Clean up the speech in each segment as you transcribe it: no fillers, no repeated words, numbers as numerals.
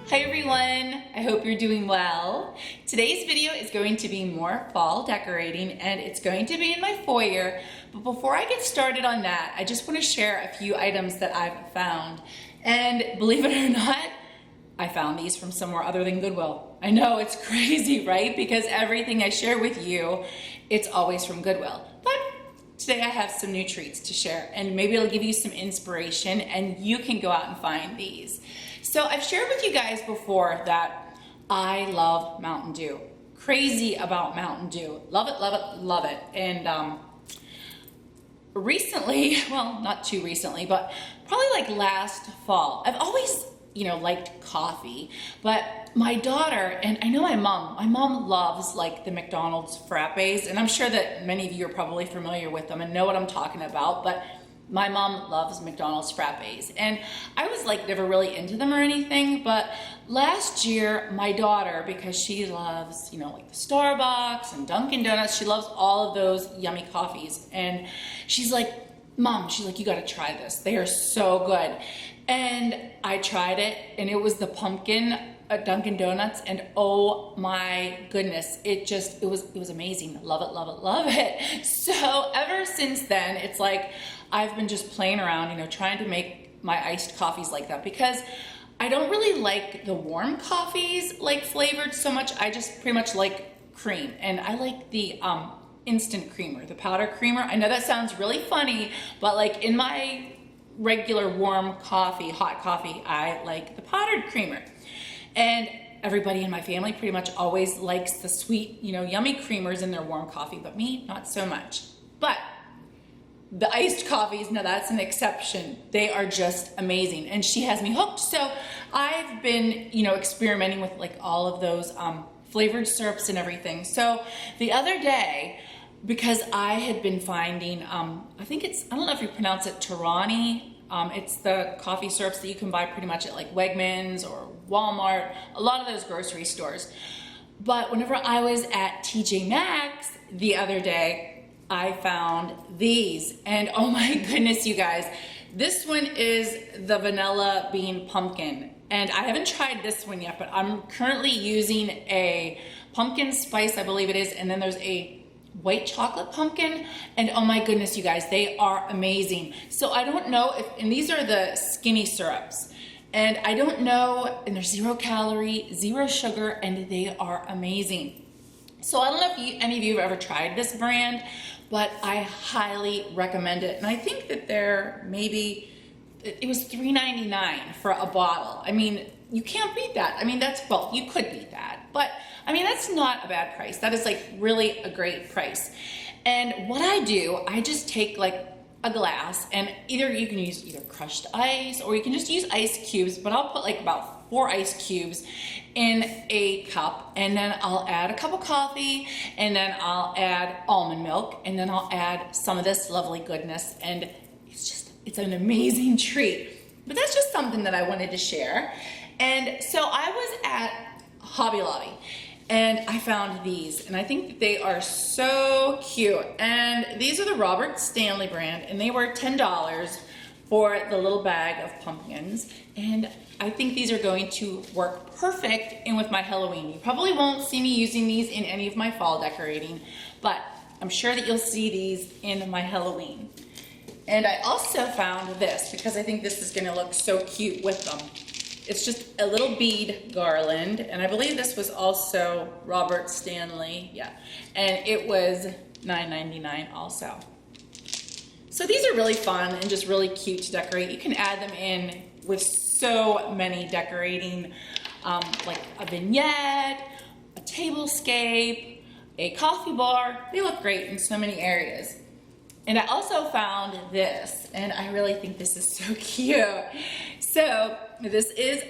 Hi everyone, I hope you're doing well. Today's video is going to be more fall decorating and it's going to be in my foyer. But before I get started on that, I just want to share a few items that I've found. And believe it or not, I found these from somewhere other than Goodwill. I know it's crazy, right? Because everything I share with you, it's always from Goodwill. But today I have some new treats to share and maybe it'll give you some inspiration and you can go out and find these. So I've shared with you guys before that I love Mountain Dew. Crazy about Mountain Dew. Love it, love it, love it. And recently, well, not too recently, but probably like last fall, I've always, liked coffee, but my daughter, and I know my mom loves like the McDonald's frappes, and I'm sure that many of you are probably familiar with them and know what I'm talking about, but my mom loves McDonald's frappes, and I was like never really into them or anything, but last year my daughter, because she loves, like the Starbucks and Dunkin' Donuts, she loves all of those yummy coffees, and she's like, Mom, you gotta try this. They are so good. And I tried it, and it was the pumpkin at Dunkin' Donuts, and oh my goodness, it was amazing. Love it, love it, love it. So ever since then, it's like I've been just playing around, trying to make my iced coffees like that, because I don't really like the warm coffees like flavored so much. I just pretty much like cream, and I like the instant creamer, the powder creamer. I know that sounds really funny, but like in my regular warm coffee, hot coffee, I like the powdered creamer. And everybody in my family pretty much always likes the sweet, yummy creamers in their warm coffee, but me, not so much. But the iced coffees, now that's an exception. They are just amazing, and she has me hooked. So I've been, experimenting with like all of those flavored syrups and everything. So the other day, because I had been finding, I don't know if you pronounce it Torani. It's the coffee syrups that you can buy pretty much at like Wegmans or Walmart, a lot of those grocery stores. But whenever I was at TJ Maxx the other day, I found these, and oh my goodness, you guys, this one is the vanilla bean pumpkin. And I haven't tried this one yet, but I'm currently using a pumpkin spice, I believe it is, and then there's a white chocolate pumpkin, and oh my goodness, you guys, they are amazing. So I don't know if, and these are the skinny syrups, and I don't know, and they're 0 calorie, 0 sugar, and they are amazing. So I don't know if any of you have ever tried this brand, but I highly recommend it. And I think that it was $3.99 for a bottle. I mean, you can't beat that. I mean, you could beat that, but I mean, that's not a bad price. That is like really a great price. And what I do, I just take like a glass, and you can use either crushed ice or you can just use ice cubes, but I'll put like about 4 ice cubes in a cup, and then I'll add a cup of coffee, and then I'll add almond milk, and then I'll add some of this lovely goodness, and it's an amazing treat. But that's just something that I wanted to share. And so I was at Hobby Lobby, and I found these, and I think that they are so cute. And these are the Robert Stanley brand, and they were $10 for the little bag of pumpkins. And I think these are going to work perfect in with my Halloween. You probably won't see me using these in any of my fall decorating, but I'm sure that you'll see these in my Halloween. And I also found this, because I think this is gonna look so cute with them. It's just a little bead garland, and I believe this was also Robert Stanley, yeah. And it was $9.99 also. So these are really fun and just really cute to decorate. You can add them in with so many decorating, like a vignette, a tablescape, a coffee bar. They look great in so many areas. And I also found this, and I really think this is so cute. So this is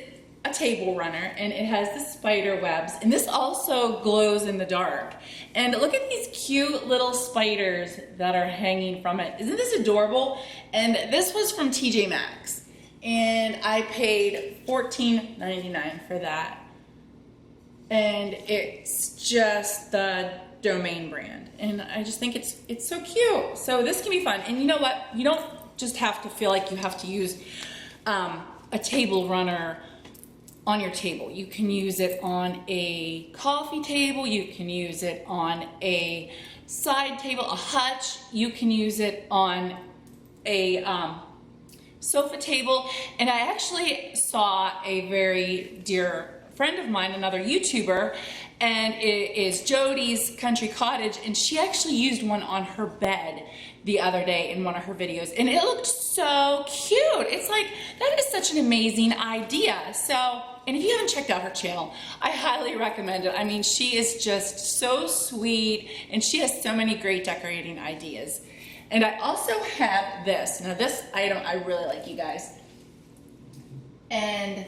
a table runner, and it has the spider webs, and this also glows in the dark. And look at these cute little spiders that are hanging from it. Isn't this adorable? And this was from TJ Maxx, and I paid $14.99 for that. And it's just the Domain brand, and I just think it's so cute. So this can be fun, and you know what? You don't just have to feel like you have to use a table runner on your table. You can use it on a coffee table, you can use it on a side table, a hutch, you can use it on a sofa table. And I actually saw a very dear friend of mine, another YouTuber, and it is Jody's Country Cottage, and she actually used one on her bed the other day in one of her videos, and it looked so cute. It's like, that is such an amazing idea. So, and if you haven't checked out her channel, I highly recommend it. I mean, she is just so sweet, and she has so many great decorating ideas. And I also have this. Now this item I really like, you guys. And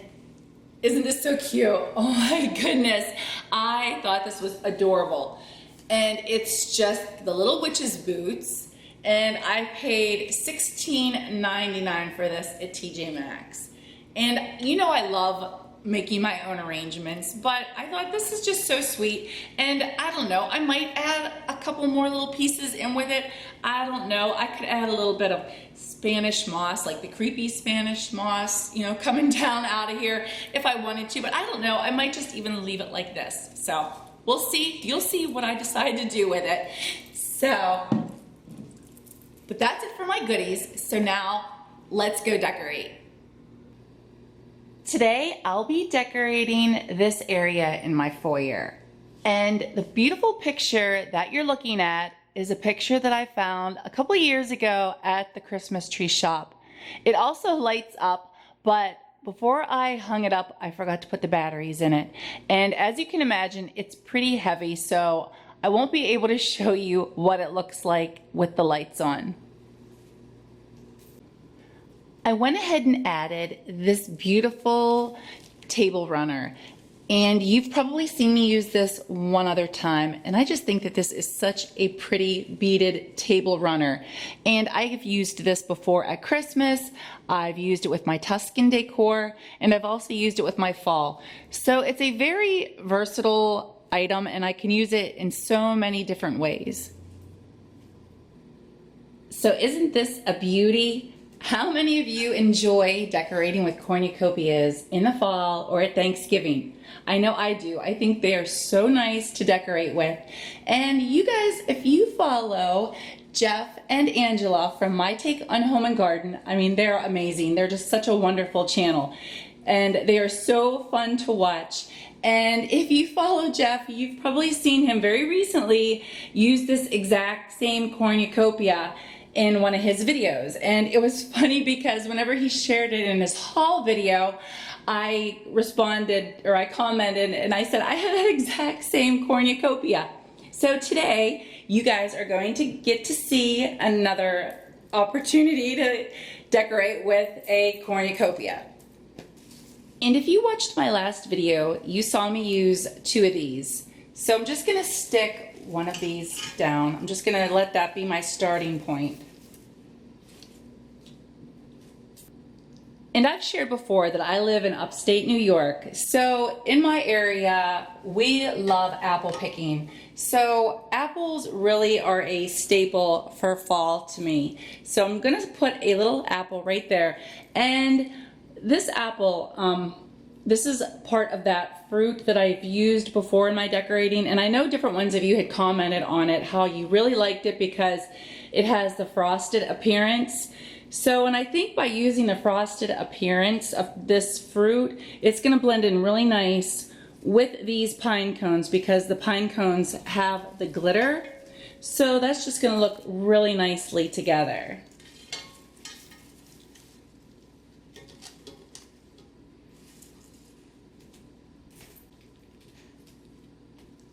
isn't this so cute? Oh my goodness. I thought this was adorable. And it's just the little witch's boots. And I paid $16.99 for this at TJ Maxx. And you know I love making my own arrangements, but I thought this is just so sweet. And I don't know, I might add a couple more little pieces in with it. I don't know, I could add a little bit of Spanish moss, like the creepy Spanish moss, you know, coming down out of here if I wanted to, but I don't know, I might just even leave it like this. So we'll see, you'll see what I decide to do with it. So, but that's it for my goodies. So now let's go decorate. Today I'll be decorating this area in my foyer. And the beautiful picture that you're looking at is a picture that I found a couple of years ago at the Christmas tree shop. It also lights up, but before I hung it up, I forgot to put the batteries in it. And as you can imagine, it's pretty heavy, so I won't be able to show you what it looks like with the lights on. I went ahead and added this beautiful table runner, and you've probably seen me use this one other time, and I just think that this is such a pretty beaded table runner. And I have used this before at Christmas, I've used it with my Tuscan decor, and I've also used it with my fall. So it's a very versatile item, and I can use it in so many different ways. So isn't this a beauty? How many of you enjoy decorating with cornucopias in the fall or at Thanksgiving? I know I do. I think they are so nice to decorate with. And you guys, if you follow Jeff and Angela from My Take on Home and Garden, I mean, they're amazing. They're just such a wonderful channel. And they are so fun to watch. And if you follow Jeff, you've probably seen him very recently use this exact same cornucopia in one of his videos. And it was funny because whenever he shared it in his haul video, I responded, or I commented, and I said, I have that exact same cornucopia. So today, you guys are going to get to see another opportunity to decorate with a cornucopia. And if you watched my last video, you saw me use two of these. So I'm just gonna stick one of these down. I'm just gonna let that be my starting point. And I've shared before that I live in upstate New York. So in my area, we love apple picking. So apples really are a staple for fall to me. So I'm gonna put a little apple right there. And this apple, this is part of that fruit that I've used before in my decorating. And I know different ones of you had commented on it, how you really liked it because it has the frosted appearance. So, and I think by using the frosted appearance of this fruit, it's going to blend in really nice with these pine cones because the pine cones have the glitter. So that's just going to look really nicely together.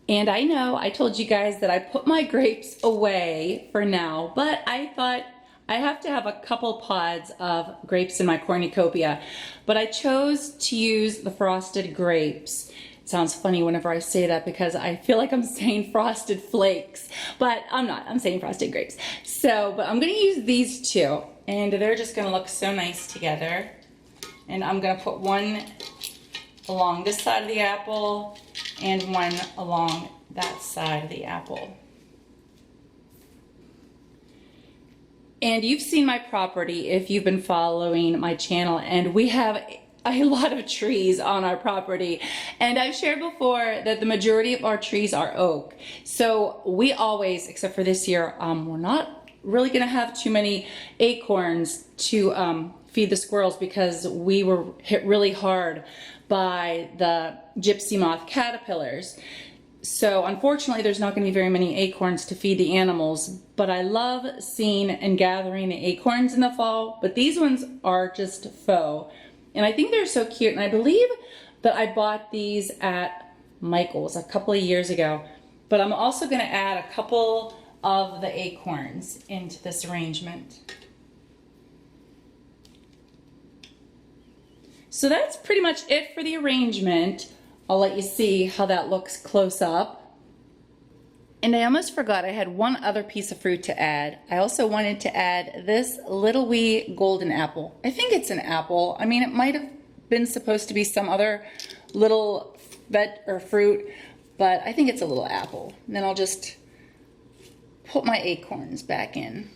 And I know I told you guys that I put my grapes away for now, but I thought I have to have a couple pods of grapes in my cornucopia, but I chose to use the frosted grapes. It sounds funny whenever I say that because I feel like I'm saying frosted flakes, but I'm not. I'm saying frosted grapes. So, but I'm going to use these two, and they're just going to look so nice together. And I'm going to put one along this side of the apple and one along that side of the apple. And you've seen my property if you've been following my channel, and we have a lot of trees on our property, and I've shared before that the majority of our trees are oak. So we always, except for this year, we're not really gonna have too many acorns to feed the squirrels because we were hit really hard by the gypsy moth caterpillars. So unfortunately, there's not going to be very many acorns to feed the animals, but I love seeing and gathering the acorns in the fall, but these ones are just faux. And I think they're so cute, and I believe that I bought these at Michael's a couple of years ago, but I'm also going to add a couple of the acorns into this arrangement. So that's pretty much it for the arrangement. I'll let you see how that looks close up. And I almost forgot, I had one other piece of fruit to add. I also wanted to add this little wee golden apple. I think it's an apple. I mean, it might have been supposed to be some other little veg or fruit, but I think it's a little apple. And then I'll just put my acorns back in.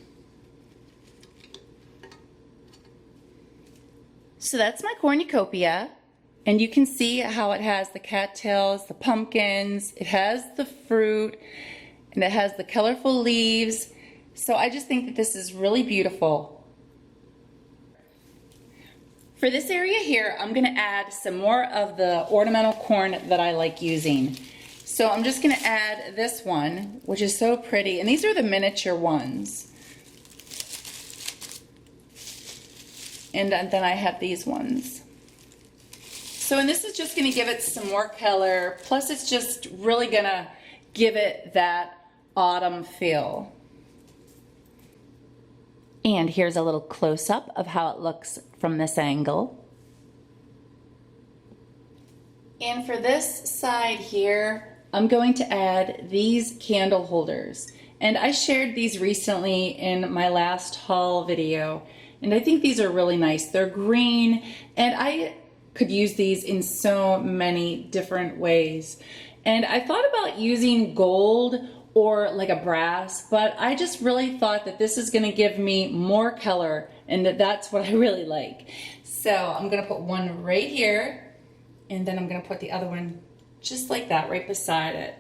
So that's my cornucopia. And you can see how it has the cattails, the pumpkins, it has the fruit, and it has the colorful leaves. So I just think that this is really beautiful. For this area here, I'm gonna add some more of the ornamental corn that I like using. So I'm just gonna add this one, which is so pretty, and these are the miniature ones. And then I have these ones. So, and this is just gonna give it some more color, plus it's just really gonna give it that autumn feel. And here's a little close-up of how it looks from this angle. And for this side here, I'm going to add these candle holders. And I shared these recently in my last haul video, and I think these are really nice. They're green, and I could use these in so many different ways. And I thought about using gold or like a brass, but I just really thought that this is gonna give me more color, and that's what I really like. So I'm gonna put one right here, and then I'm gonna put the other one just like that right beside it.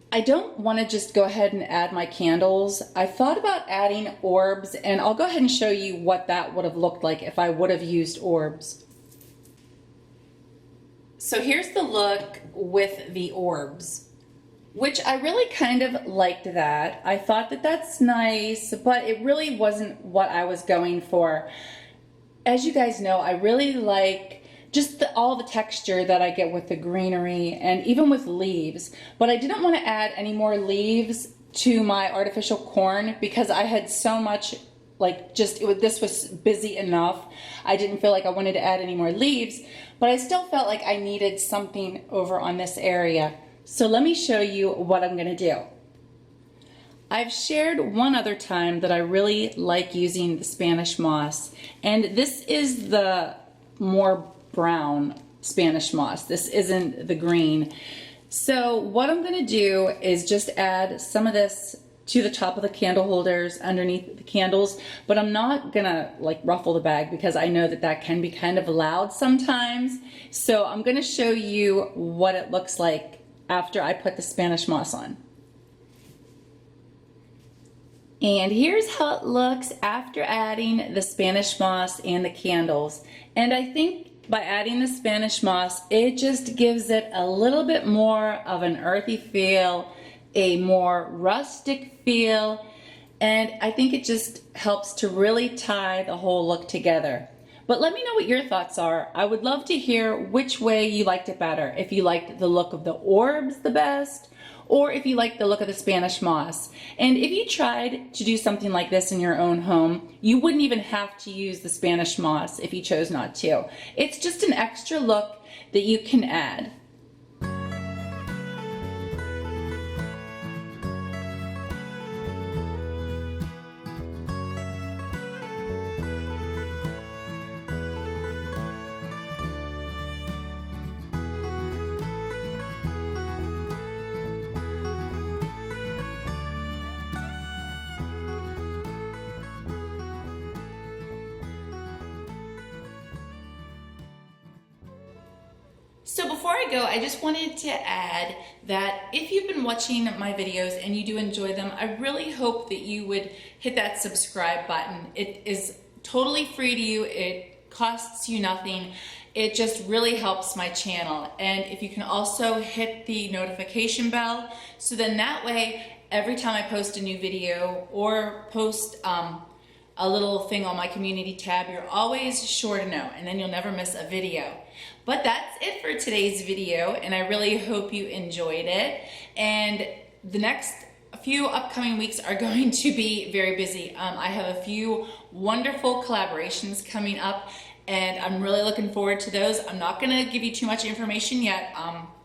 I don't want to just go ahead and add my candles. I thought about adding orbs, and I'll go ahead and show you what that would have looked like if I would have used orbs. So here's the look with the orbs, which I really kind of liked that. I thought that that's nice, but it really wasn't what I was going for. As you guys know, I really like just all the texture that I get with the greenery and even with leaves, but I didn't want to add any more leaves to my artificial corn because I had so much, like this was busy enough. I didn't feel like I wanted to add any more leaves, but I still felt like I needed something over on this area. So let me show you what I'm going to do. I've shared one other time that I really like using the Spanish moss, and this is the more brown Spanish moss. This isn't the green. So what I'm gonna do is just add some of this to the top of the candle holders underneath the candles, but I'm not gonna like ruffle the bag because I know that that can be kind of loud sometimes. So I'm gonna show you what it looks like after I put the Spanish moss on. And here's how it looks after adding the Spanish moss and the candles. And I think by adding the Spanish moss, it just gives it a little bit more of an earthy feel, a more rustic feel, and I think it just helps to really tie the whole look together. But let me know what your thoughts are. I would love to hear which way you liked it better. If you liked the look of the orbs the best, or if you like the look of the Spanish moss. And if you tried to do something like this in your own home, you wouldn't even have to use the Spanish moss if you chose not to. It's just an extra look that you can add. So before I go, I just wanted to add that if you've been watching my videos and you do enjoy them, I really hope that you would hit that subscribe button. It is totally free to you. It costs you nothing. It just really helps my channel. And if you can also hit the notification bell, so then that way, every time I post a new video or post a little thing on my community tab, you're always sure to know, and then you'll never miss a video. But that's it for today's video, and I really hope you enjoyed it. And the next few upcoming weeks are going to be very busy. I have a few wonderful collaborations coming up, and I'm really looking forward to those. I'm not gonna give you too much information yet.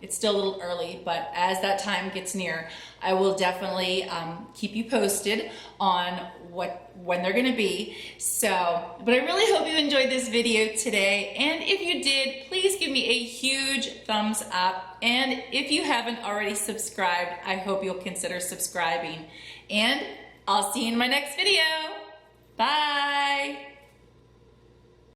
It's still a little early, but as that time gets near, I will definitely keep you posted on when they're gonna be. So, but I really hope you enjoyed this video today. And if you did, please give me a huge thumbs up. And if you haven't already subscribed, I hope you'll consider subscribing. And I'll see you in my next video. Bye.